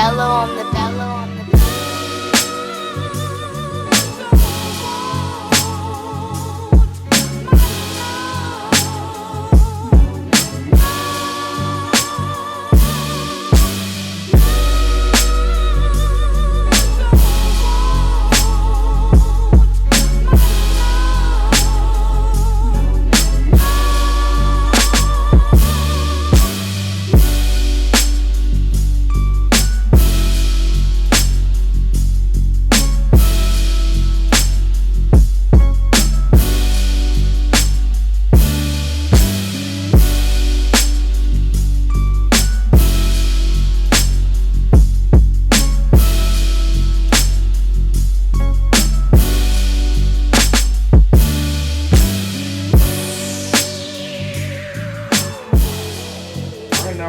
bellow on the bellow on the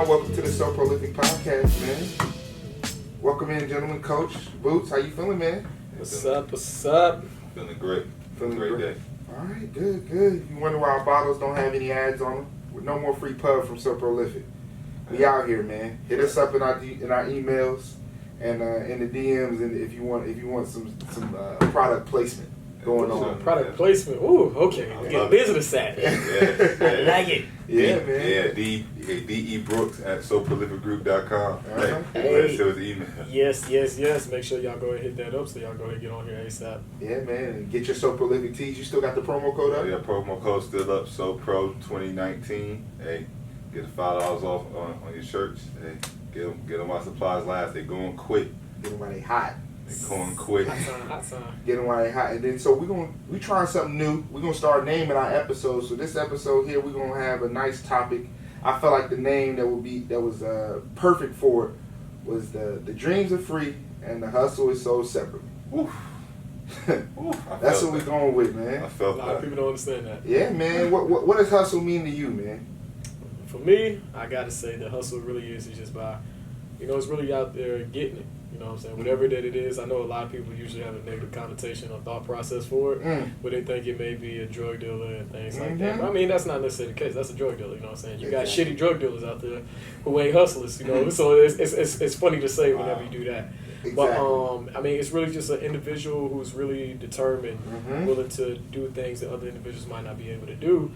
welcome to the So Prolific Podcast, man. Welcome in, gentlemen. Coach Boots, how you feeling, man? What's up? What's up? Feeling great. Feeling great great. day. All right, good. You wonder why our bottles don't have any ads on them? With no more free pub from So Prolific. We out here, man. Hit us up in our emails and in the DMs, and if you want some product placement going on. Product placement. Ooh, okay. Get business at it. I like it. Yeah, man. Yeah, D.E. Brooks at SoProlificGroup.com. Uh-huh. Hey, show his email. Yes. Make sure y'all go ahead and hit that up so y'all go ahead and get on here ASAP. Yeah, man. And get your So Prolific tees. You still got the promo code up? Yeah, promo code still up. SoPro 2019. Hey, get the $5 off on your shirts. Hey, get them while supplies last. They going quick. Get them while they hot. They going quick. Hot sign. Get them while they hot. And then so we trying something new. We're gonna start naming our episodes. So this episode here, we're gonna have a nice topic. I felt like the name that was perfect for it was the dreams are free and the hustle is sold separately. Oof. That's what we're going with, man. I felt A lot of people don't understand that. Yeah, man. What does hustle mean to you, man? For me, I gotta say the hustle really is just by, it's really out there getting it. You know what I'm saying? Whatever that it is, I know a lot of people usually have a negative connotation or thought process for it, where they think it may be a drug dealer and things like that. But I mean, that's not necessarily the case. That's a drug dealer, you know what I'm saying? You got shitty drug dealers out there who ain't hustlers, you know? So it's funny to say whenever you do that. Exactly. But, I mean, it's really just an individual who's really determined, willing to do things that other individuals might not be able to do,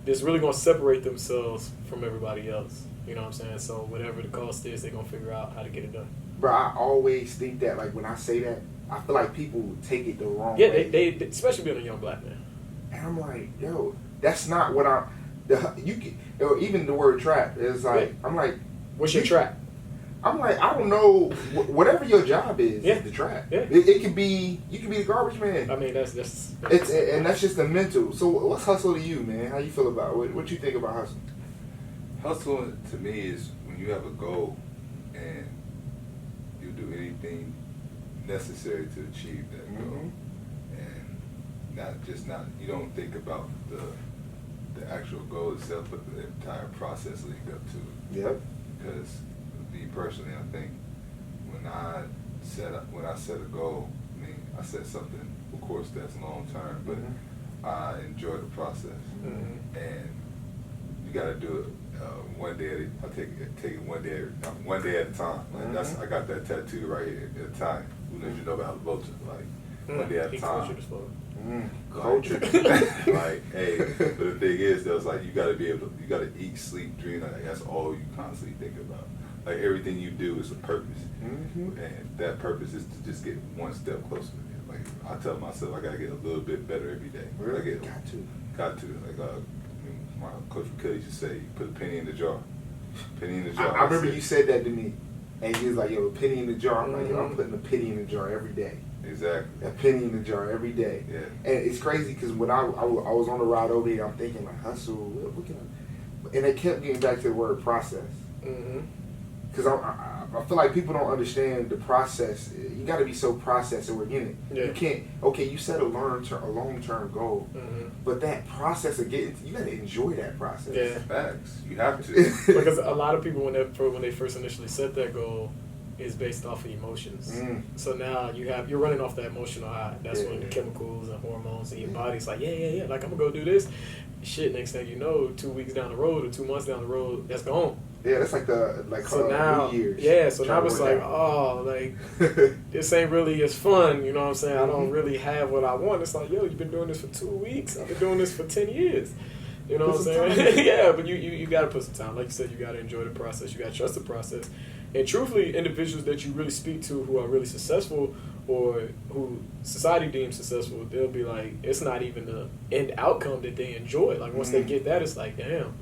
that's really going to separate themselves from everybody else. You know what I'm saying? So whatever the cost is, they're going to figure out how to get it done. Bro, I always think that, like, when I say that, I feel like people take it the wrong Yeah, way. they especially being a young black man. And I'm like, yo, that's not what even the word trap is like, yeah. I'm like, what's your trap? I'm like, I don't know, whatever your job is the trap. Yeah. It could be, you could be the garbage man. I mean, that's and that's just the mental. So what's hustle to you, man? How you feel about it? What you think about hustle? Hustle to me is when you have a goal and you do anything necessary to achieve that goal, and you don't think about the actual goal itself, but the entire process leading up to it. Yep. Because me personally, I think when I set a goal, I mean, I set something, of course, that's long term, but I enjoy the process, and you got to do it. One day I take it one day at a time. Like I got that tattoo right here at a time. Who knows you know about vulture? Like one day at a time. Culture. Like, hey, but the thing is, though, it's like you got to eat, sleep, dream. Like that's all you constantly think about. Like everything you do is a purpose, and that purpose is to just get one step closer. Like I tell myself, I got to get a little bit better every day. Really? Got to. Like my coach McCuddy used to say, put a penny in the jar. Penny in the jar. I remember you said that to me, and he was like, yo, a penny in the jar. I'm like, yo, I'm putting a penny in the jar every day. Exactly. A penny in the jar every day. Yeah. And it's crazy because when I was on the ride over here, I'm thinking like hustle, what can I, and it kept getting back to the word process. Because I feel like people don't understand the process. You got to be so process oriented. Yeah. You can't. Okay, you set a long-term goal, but that process of getting, you got to enjoy that process. Yeah, facts. You have to. Because a lot of people when they first initially set that goal is based off of emotions. So now you're running off that emotional high. That's when the chemicals and hormones in your body's like, yeah. Like I'm gonna go do this. Shit. Next thing you know, 2 weeks down the road or 2 months down the road, that's gone. Yeah, that's like so now, New Year's. yeah, so now it's like, down. oh, like, this ain't really as fun, you know what I'm saying? I don't really have what I want. It's like, yo, you've been doing this for 2 weeks. I've been doing this for 10 years. You know what I'm saying? Yeah, but you got to put some time. Like you said, you got to enjoy the process. You got to trust the process. And truthfully, individuals that you really speak to who are really successful or who society deems successful, they'll be like, it's not even the end outcome that they enjoy. Like, once they get that, it's like, damn,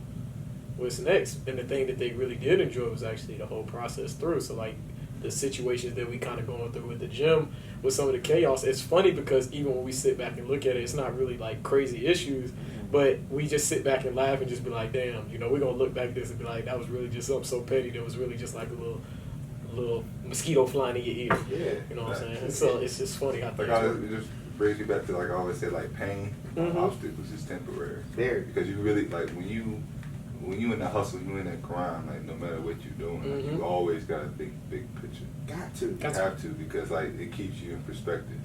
what's next? And the thing that they really did enjoy was actually the whole process through. So, like, the situations that we kind of going through with the gym, with some of the chaos, it's funny because even when we sit back and look at it, it's not really, like, crazy issues. But we just sit back and laugh and just be like, damn, you know, we're going to look back at this and be like, that was really just something so petty that was really just like a little mosquito flying in your ear. Yeah. You know what I'm saying? So it's just funny how things Like, work. it just brings you back to, like I always say, like, pain, obstacles is temporary. Very. Because you really, like, when you in the hustle, you in that grind, like, no matter what you're doing, like, you always got to think big picture. Got to. You have to, because, like, it keeps you in perspective.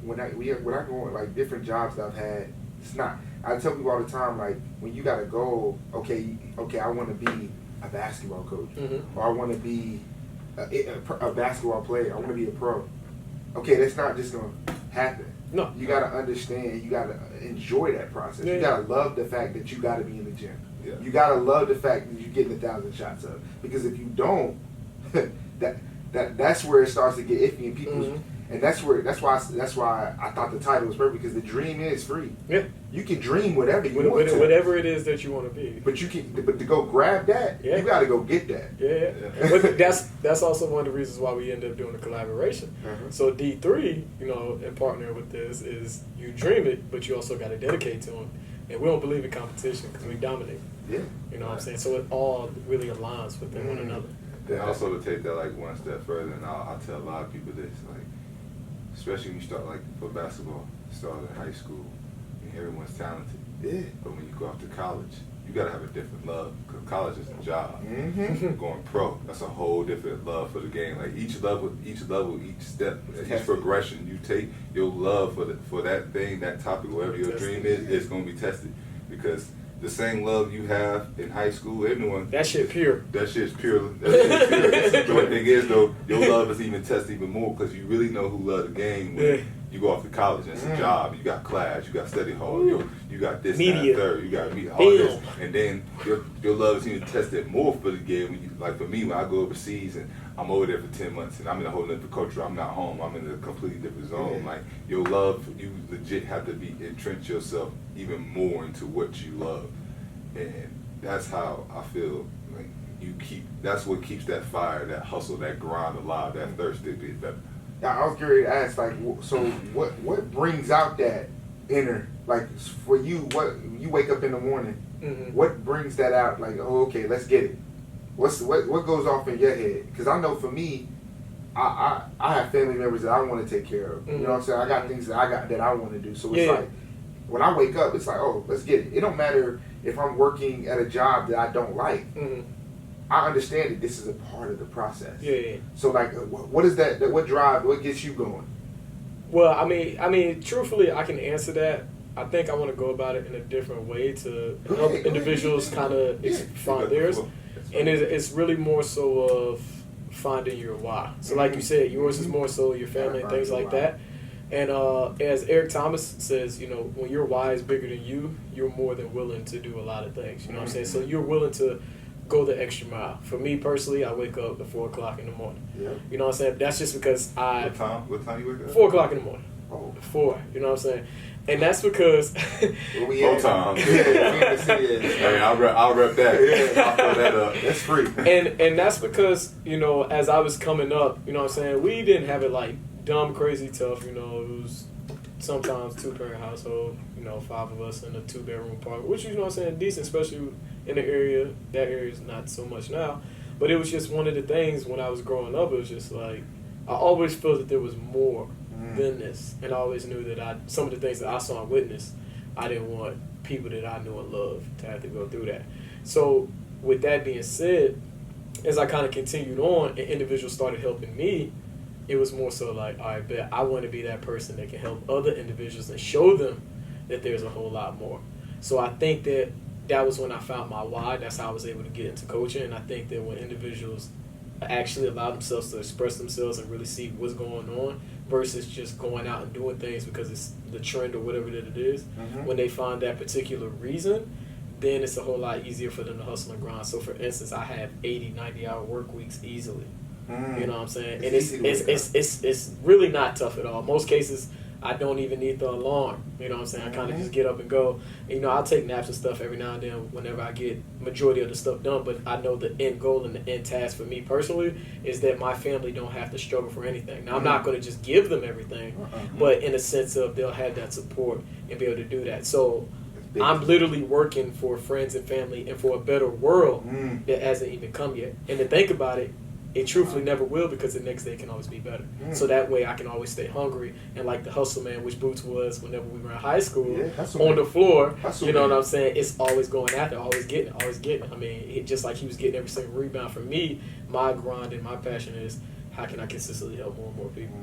When I go on, like, different jobs that I've had, it's not, I tell people all the time, like, when you got a goal, okay, I want to be a basketball coach, or I want to be a basketball player, I want to be a pro. Okay, that's not just going to happen. No. You got to understand, you got to enjoy that process. Yeah. You got to love the fact that you got to be in the gym. Yeah. You got to love the fact that you're getting 1,000 shots up. Because if you don't, that's where it starts to get iffy, and people. And that's why I thought the title was perfect, because the dream is free. Yeah. You can dream whatever you want to. Whatever it is that you want to be. But to go grab that, you got to go get that. Yeah. But that's also one of the reasons why we end up doing a collaboration. So D3, you know, and partner with this is you dream it, but you also got to dedicate to them. And we don't believe in competition because we dominate. Yeah. You know what I'm saying? So it all really aligns within one another. Then also to take that like one step further, and I'll tell a lot of people this, like, especially when you start, like, for basketball, start in high school, and everyone's talented. Yeah. But when you go off to college, you gotta have a different love, because college is a job. Going pro, that's a whole different love for the game. Like each level, each step, each progression you take, your love for that thing, that topic, whatever your dream is gonna be tested. Because the same love you have in high school, everyone. That shit pure. That shit's pure. That shit's pure. But the thing is, though, your love is even tested even more because you really know who love the game when you go off to college and it's a job. You got class, you got study hall, you got this, that, and third, you got media, all this. And then your love is even tested more for the game. When you, like for me, when I go overseas and I'm over there for 10 months and I'm in a whole different culture, I'm not home, I'm in a completely different zone. Like your love, you legit have to be entrench yourself even more into what you love. And that's how I feel like that's what keeps that fire, that hustle, that grind alive, that thirst to be better. Yeah, I was curious to ask, like, so what brings out that inner, like, for you, what you wake up in the morning, what brings that out? Like, oh, okay, let's get it. What goes off in your head? Because I know for me, I have family members that I want to take care of. You know what I'm saying? I got things that I want to do. So it's like, when I wake up, it's like, oh, let's get it. It don't matter if I'm working at a job that I don't like. I understand that this is a part of the process. Yeah. So, like, what is that? What gets you going? Well, I mean, truthfully, I can answer that. I think I want to go about it in a different way to help individuals kind of find theirs. And it's really more so of finding your why. So, like you said, yours is more so your family and things like that. And as Eric Thomas says, you know, when your why is bigger than you, you're more than willing to do a lot of things. You know what I'm saying? So you're willing to go the extra mile. For me personally, I wake up at 4 o'clock in the morning. Yeah. You know what I'm saying? That's just because What time you wake up? 4 o'clock in the morning. Oh. 4. You know what I'm saying? And that's because Both times. Hey, I'll rep that. Yeah. I'll throw that up. That's free. and that's because, you know, as I was coming up, you know what I'm saying, we didn't have it like dumb, crazy tough. You know, it was sometimes 2-parent household, you know, 5 of us in a 2-bedroom apartment, which, you know what I'm saying, decent, especially in the area. That area is not so much now. But it was just one of the things when I was growing up, it was just like, I always felt that there was more than this. And I always knew that some of the things that I saw and witnessed, I didn't want people that I knew and loved to have to go through that. So with that being said, as I kind of continued on and individuals started helping me, it was more so like, all right, bet I want to be that person that can help other individuals and show them that there's a whole lot more. So I think that that was when I found my why. That's how I was able to get into coaching. And I think that when individuals actually allow themselves to express themselves and really see what's going on versus just going out and doing things because it's the trend or whatever that it is, when they find that particular reason, then it's a whole lot easier for them to hustle and grind. So, for instance, I have 80, 90-hour work weeks easily. You know what I'm saying? And it's really not tough at all. Most cases, I don't even need the alarm. You know what I'm saying? I kind of just get up and go. And, you know, I'll take naps and stuff every now and then whenever I get majority of the stuff done. But I know the end goal and the end task for me personally is that my family don't have to struggle for anything. Now, I'm not going to just give them everything, but in a sense of they'll have that support and be able to do that. So I'm literally working for friends and family and for a better world that hasn't even come yet. And to think about it, it truthfully never will because the next day can always be better. So that way I can always stay hungry and like the hustle man, which Boots was whenever we were in high school, on the floor, you know what I'm saying? It's always going after, always getting. I mean, just like he was getting every single rebound. For me, my grind and my passion is how can I consistently help more and more people.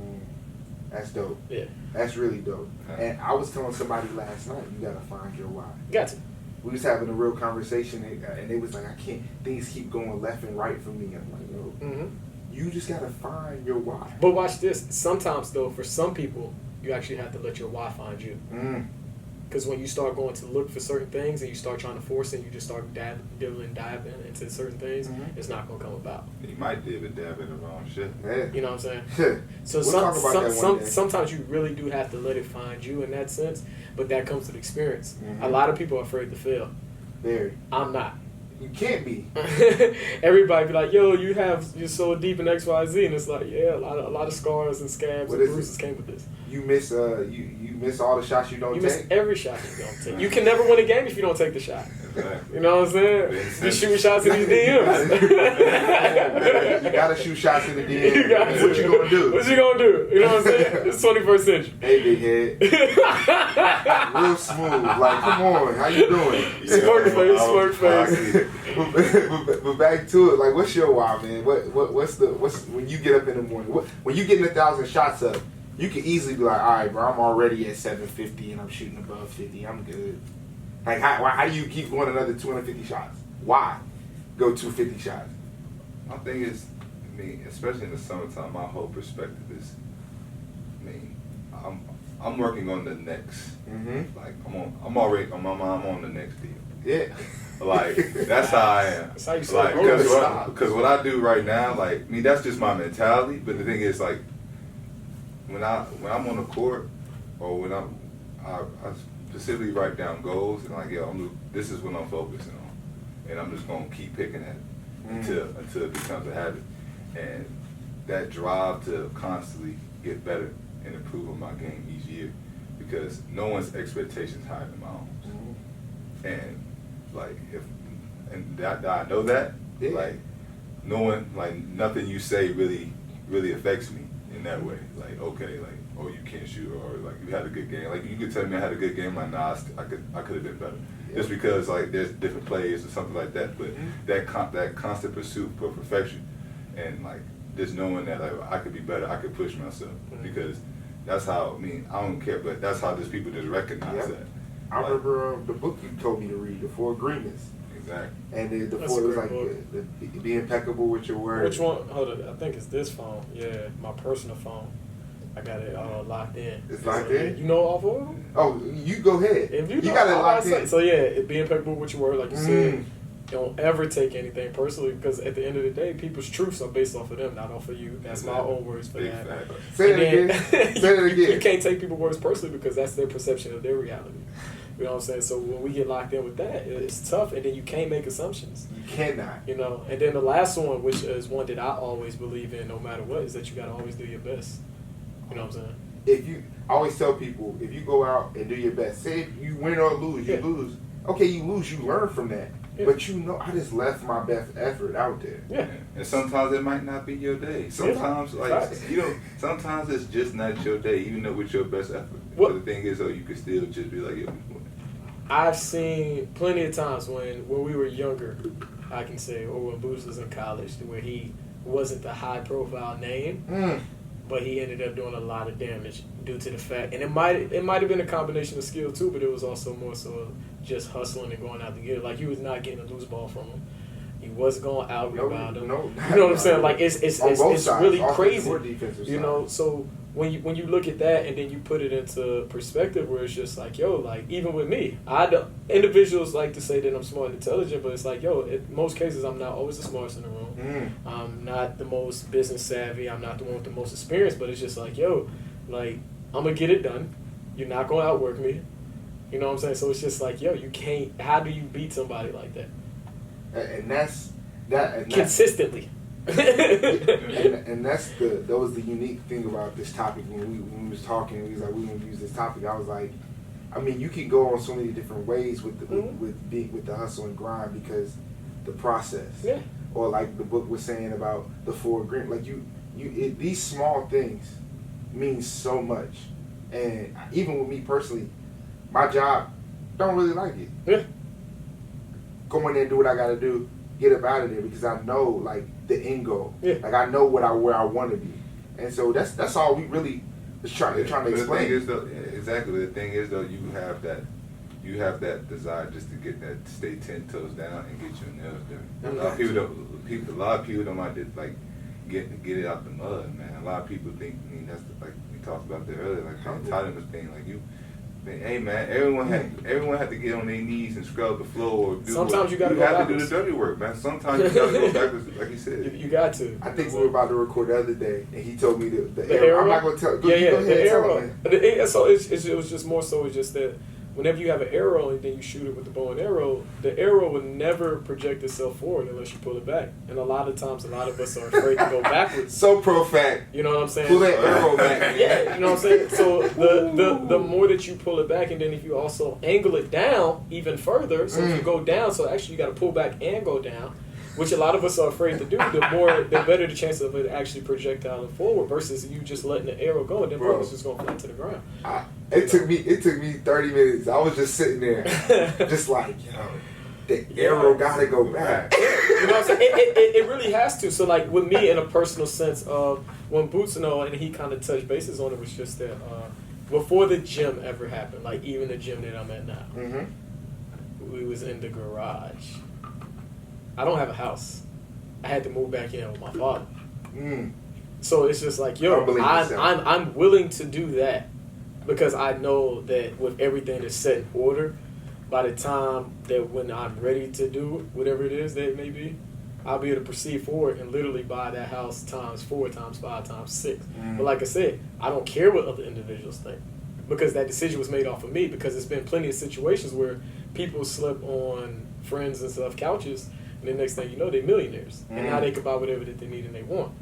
That's dope. Yeah. That's really dope. And I was telling somebody last night, you gotta find your why. Got to. We was having a real conversation, and it was like, things keep going left and right for me. I'm like, yo, you just gotta find your why. But watch this. Sometimes, though, for some people, you actually have to let your why find you. Because when you start going to look for certain things and you start trying to force it, and you just start diving into certain things, it's not going to come about. You might dib and dab in the wrong shit. Yeah. You know what I'm saying? So sometimes you really do have to let it find you in that sense, but that comes with experience. A lot of people are afraid to fail. Very. I'm not. You can't be. Everybody be like, yo, you're so deep in XYZ, and it's like, yeah, a lot of scars and scabs and bruises came with this. You miss you miss all the shots you don't take. You miss every shot you don't take. You can never win a game if you don't take the shot. Exactly. You know what I'm saying? You shooting shots in these DMs. You gotta shoot shots in the DM. What you gonna do? What you gonna do? You know what I'm saying? It's 21st century. Hey, big head. Real smooth. Like, come on, how you doing? Smirk face. But back to it. Like, what's your why, man? What's when you get up in the morning? When you getting 1,000 shots up, you can easily be like, all right, bro, I'm already at 750 and I'm shooting above 50. I'm good. Like, how do you keep going another 250 shots? Why go 250 shots? My thing is, especially in the summertime, my whole perspective is, I'm working on the next. Like, I'm already on my mind. I'm on the next deal. Yeah. Like, that's how I am. That's how you like, because what I do right now, like, that's just my mentality. But the thing is, like, when I'm on the court, or when I specifically write down goals and like, yo, this is what I'm focusing on, and I'm just gonna keep picking at it until it becomes a habit, and that drive to constantly get better and improve on my game each year, because no one's expectations higher than my own, and like I know that, like no one, like nothing you say really affects me in that way. Like, okay, like, oh, you can't shoot, or like you had a good game. Like, you could tell me I had a good game. Like, nah, I could have been better. Just because like there's different plays or something like that. But that constant pursuit for perfection, and like just knowing that like I could be better, I could push myself, because that's how I don't care, but that's how just people just recognize that. I remember the book you told me to read, The 4 Agreements. Exactly. And the 4 was like be impeccable with your words. Which one? Hold on, I think it's this phone. Yeah, my personal phone. I got it locked in. It's locked in? You know all 4 of them? Oh, you go ahead. If you got it locked in. So yeah, be impeccable with your word, like you said. Don't ever take anything personally, because at the end of the day, people's truths are based off of them, not off of you. That's my own words for that. Say it again. Say it again. You can't take people's words personally, because that's their perception of their reality. You know what I'm saying? So when we get locked in with that, it's tough, and then you can't make assumptions. You cannot. You know, and then the last one, which is one that I always believe in no matter what, is that you got to always do your best. You know what I'm saying? I always tell people, if you go out and do your best, say if you win or lose, you lose. Okay, you lose, you learn from that. Yeah. But you know, I just left my best effort out there. Yeah. And sometimes it might not be your day. Sometimes, sometimes it's just not your day, even though with your best effort. But the thing is, you can still just be like, I've seen plenty of times when we were younger, I can say, or when Boots was in college, where he wasn't the high-profile name, but he ended up doing a lot of damage due to the fact, and it might have been a combination of skill too, but it was also more so just hustling and going out to get it. Like, he was not getting a loose ball from him. He wasn't going out rebound him. No, you know what I'm saying? Like, it's really crazy. You know, side. so when you look at that and then you put it into perspective, where it's just like, yo, like, even with me, individuals like to say that I'm smart and intelligent, but it's like, yo, in most cases I'm not always the smartest in the room. I'm not the most business savvy. I'm not the one with the most experience. But it's just like, yo, like, I'm gonna get it done. You're not gonna outwork me. You know what I'm saying? So it's just like, yo, you can't. How do you beat somebody like that? And that's that. And consistently. and that was the unique thing about this topic when we was talking. We was like, we gonna use this topic. I was like, I mean, you can go on so many different ways with the hustle and grind, because the process. Yeah. Or like the book was saying about the 4 agreement. Like these small things mean so much. And even with me personally, my job don't really like it. Yeah. Go in there and do what I gotta do, get up out of there, because I know like the end goal. Yeah. Like, I know where I want to be, and so that's all we really is trying to explain. The thing is though, exactly. The thing is though, you have that desire just to get that, stay 10 toes down and get your nails done. A lot of people don't like to like get it out the mud, man. A lot of people think, I mean, that's like we talked about that earlier, like the entitlement thing, like you. Hey man, everyone had to get on their knees and scrub the floor. Or do sometimes you have backwards. to do the dirty work, man. Sometimes you gotta go backwards, like you said. You got to. I think we were about to record the other day, and he told me the arrow. I'm not gonna tell. Go the ahead, arrow. tell me. So it was just more so just that whenever you have an arrow and then you shoot it with the bow and arrow, the arrow would never project itself forward unless you pull it back. And a lot of times, a lot of us are afraid to go backwards. So pro fact. You know what I'm saying? Pull that arrow back. Yeah, you know what I'm saying? So the more that you pull it back, and then if you also angle it down even further, so if you go down, so actually you got to pull back and go down, which a lot of us are afraid to do, the better the chance of it actually projectiling forward versus you just letting the arrow go and then it's just going to fly to the ground. It took me 30 minutes. I was just sitting there, just like, the arrow gotta go back. You know what I'm saying? It really has to. So like with me, in a personal sense of when Boots and he kind of touched bases on it, was just that before the gym ever happened, like even the gym that I'm at now, we was in the garage. I don't have a house. I had to move back in with my father. So it's just like, I'm willing to do that because I know that with everything that's set in order, by the time that when I'm ready to do whatever it is that it may be, I'll be able to proceed forward and literally buy that house times 4, times 5, times 6. But like I said, I don't care what other individuals think because that decision was made off of me, because there's been plenty of situations where people slip on friends and stuff couches, and the next thing you know, they're millionaires. And now they can buy whatever that they need and they want.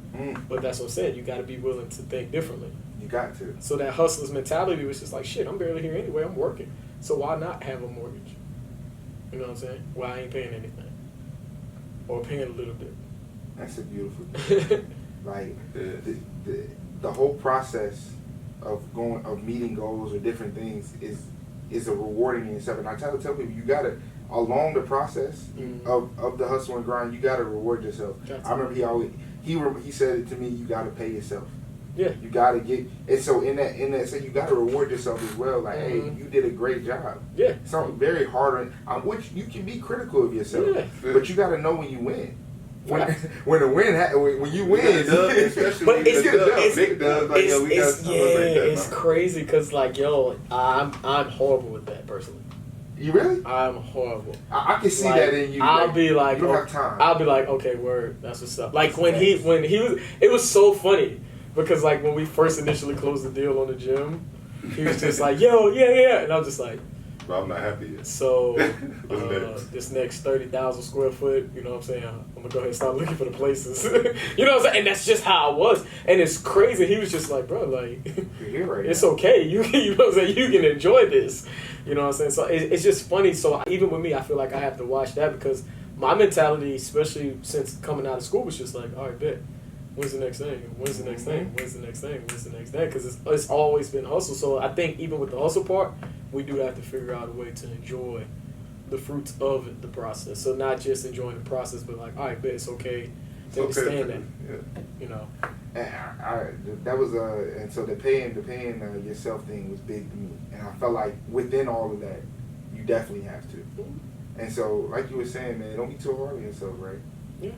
But that's what I'm saying. You got to be willing to think differently. You got to. So that hustler's mentality was just like, shit, I'm barely here anyway. I'm working. So why not have a mortgage? You know what I'm saying? Why I ain't paying anything. Or paying a little bit. That's a beautiful thing. Like, the whole process of meeting goals or different things is a rewarding in itself. And I tell people, you got to, along the process of the hustle and grind, you got to reward yourself. I remember he said it to me, you got to pay yourself. Yeah. You got to get, and so in that so you got to reward yourself as well. Like, hey, you did a great job. Yeah. It's something very hard on, which you can be critical of yourself. Yeah. But you got to know when you win. When the win when you win, especially but it's crazy because like I'm horrible with that personally. You really? I'm horrible. I can see that in you. I'll be like, you don't have time. I'll be like, okay, word, that's what's up. Like when he was, it was so funny because like when we first initially closed the deal on the gym, he was just like, yo, yeah, and I'm just like. But I'm not happy yet. So this next 30,000 square foot, you know what I'm saying? I'm gonna go ahead and start looking for the places. You know what I'm saying? And that's just how I was. And it's crazy. He was just like, bro, like you're here right it's now. okay. You know what I'm saying? You can enjoy this. You know what I'm saying? So it's just funny. So even with me, I feel like I have to watch that because my mentality, especially since coming out of school, was just like, all right, bet. When's the next thing? When's the next thing? When's the next thing? When's the next thing? Because it's always been hustle. So I think even with the hustle part, we do have to figure out a way to enjoy the fruits of the process. So not just enjoying the process, but like, all right, bet it's okay to understand that. Yeah. You know. And that was and so the paying yourself thing was big to me, and I felt like within all of that, you definitely have to. And so, like you were saying, man, don't be too hard on yourself, right? Yeah.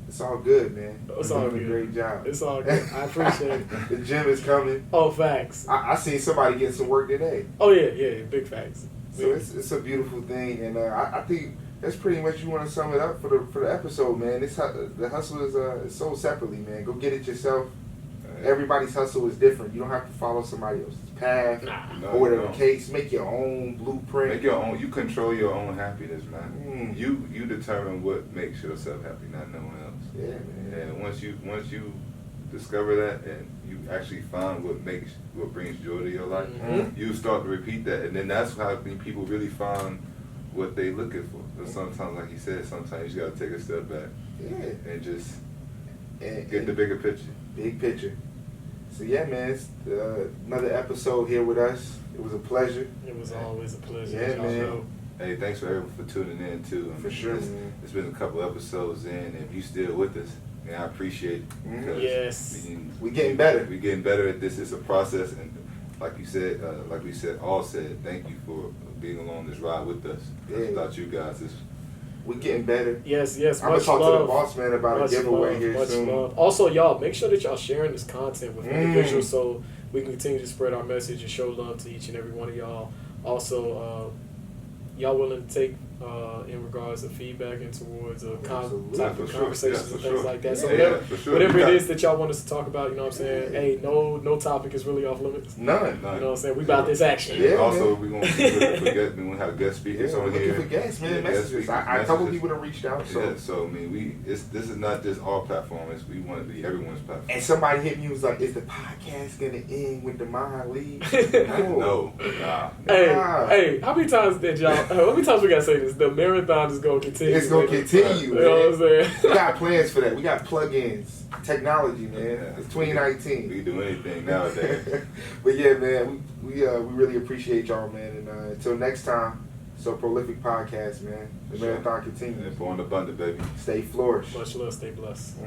It's all good, man. It's You're all doing good. a great job. It's all good. I appreciate it. The gym is coming. Oh, facts. I seen somebody get some work today. Oh yeah, big facts. So it's a beautiful thing, and I think that's pretty much you want to sum it up for the episode, man. The hustle is sold separately, man. Go get it yourself. Everybody's hustle is different. You don't have to follow somebody else's path or whatever the case. Make your own blueprint. Make your own. You control your own happiness, man. You determine what makes yourself happy, not no one else. Yeah, man. And once you discover that, and you actually find what brings joy to your life, you start to repeat that, and then that's how people really find what they looking for. But sometimes, like you said, sometimes you got to take a step back, and just get the bigger picture. Big picture. So yeah, man, it's another episode here with us. It was a pleasure. It was always a pleasure. Yeah, man. Hey, thanks for everyone for tuning in too. For sure. It's been a couple episodes in, and if you still with us, and I appreciate it. Because yes. We getting better. We getting better at this. It's a process, and like you said, like we said, thank you for being along this ride with us. Without you guys, we getting better. Yes. I'm gonna talk to the boss man about a giveaway here soon. Love. Also, y'all, make sure that y'all sharing this content with individuals so we can continue to spread our message and show love to each and every one of y'all. Also, y'all willing to take in regards to feedback and towards type of conversations and things like that. So whatever it is that y'all want us to talk about, you know what I'm saying? Hey, no topic is really off limits. None. You know what I'm saying? We about this action. Yeah, also, we're going to have guest speakers on here. Looking for guests, man. Messages. A couple people have reached out. So I mean, this is not just our platform. We want to be everyone's platform. And somebody hit me and was like, "Is the podcast gonna end with the mind leave?" No. Hey, how many times did y'all? How many times we gotta say this? The marathon is gonna continue. It's gonna continue. You know what I'm saying? We got plans for that. We got plugins, technology, man. It's 2019. We can do anything nowadays. But yeah, man, we really appreciate y'all, man. And until next time, So Prolific Podcast, man. The marathon continues. And born abundant, baby. Stay flourished. Much love. Stay blessed.